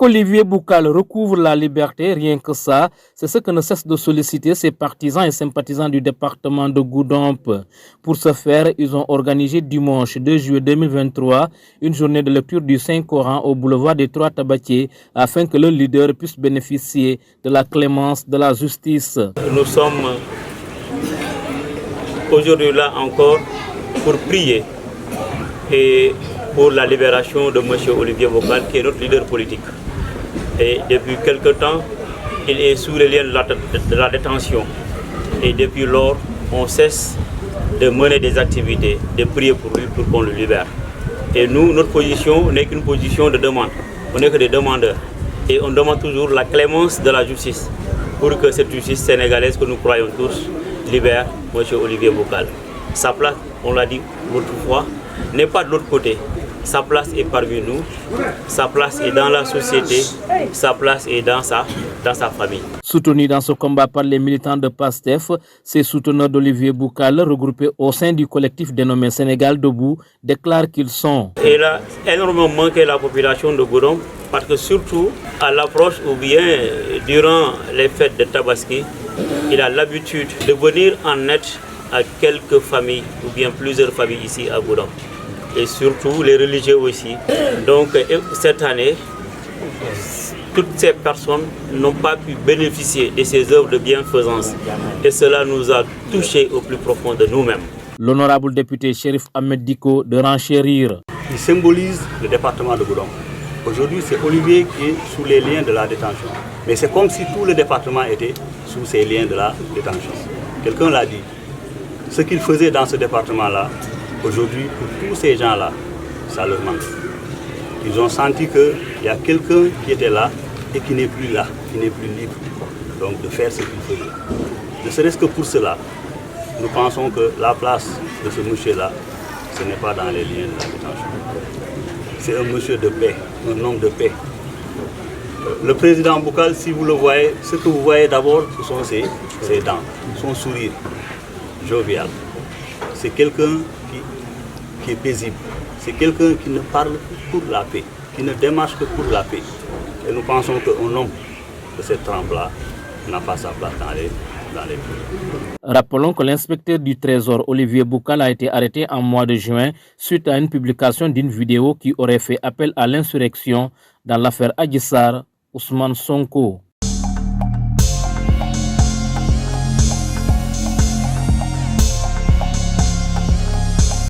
qu'Olivier Boucal recouvre la liberté, rien que ça, c'est ce que ne cessent de solliciter ses partisans et sympathisants du département de Goudomp. Pour ce faire, ils ont organisé dimanche 2 juillet 2023 une journée de lecture du Saint-Coran au boulevard des Trois Tabatiers afin que le leader puisse bénéficier de la clémence de la justice. Nous sommes aujourd'hui là encore pour prier et pour la libération de M. Olivier Boucal, qui est notre leader politique. Et depuis quelque temps, il est sous les liens de la détention. Et depuis lors, on cesse de mener des activités, de prier pour lui pour qu'on le libère. Et nous, notre position n'est qu'une position de demande. On n'est que des demandeurs. Et on demande toujours la clémence de la justice pour que cette justice sénégalaise que nous croyons tous libère M. Olivier Boucal. Sa place, on l'a dit l'autre fois, n'est pas de l'autre côté. Sa place est parmi nous, sa place est dans la société, sa place est dans sa famille. Soutenu dans ce combat par les militants de PASTEF, ces souteneurs d'Olivier Boucal, regroupés au sein du collectif dénommé Sénégal Debout, déclarent qu'ils sont. Il a énormément manqué la population de Goudomp parce que surtout à l'approche ou bien durant les fêtes de Tabaski, il a l'habitude de venir en aide à quelques familles ou bien plusieurs familles ici à Goudomp. Et surtout les religieux aussi. Donc cette année, toutes ces personnes n'ont pas pu bénéficier de ces œuvres de bienfaisance. Et cela nous a touchés au plus profond de nous-mêmes. L'honorable député Chérif Ahmed Diko de renchérir. Il symbolise le département de Goudomp. Aujourd'hui, c'est Olivier qui est sous les liens de la détention. Mais c'est comme si tout le département était sous ces liens de la détention. Quelqu'un l'a dit. Ce qu'il faisait dans ce département-là, aujourd'hui, pour tous ces gens-là, ça leur manque. Ils ont senti qu'il y a quelqu'un qui était là et qui n'est plus là, qui n'est plus libre. Donc de faire ce qu'il faisait. Ne serait-ce que pour cela, nous pensons que la place de ce monsieur-là, ce n'est pas dans les liens de la détention. C'est un monsieur de paix, un homme de paix. Le président Boucal, si vous le voyez, ce que vous voyez d'abord, ce sont ses dents, son sourire jovial. C'est quelqu'un qui est paisible. C'est quelqu'un qui ne parle que pour la paix, qui ne démarche que pour la paix. Et nous pensons qu'un homme de cette trempe-là n'a pas sa place dans les pays. Rappelons que l'inspecteur du Trésor, Olivier Boucal, a été arrêté en mois de juin suite à une publication d'une vidéo qui aurait fait appel à l'insurrection dans l'affaire Adji Sarr, Ousmane Sonko.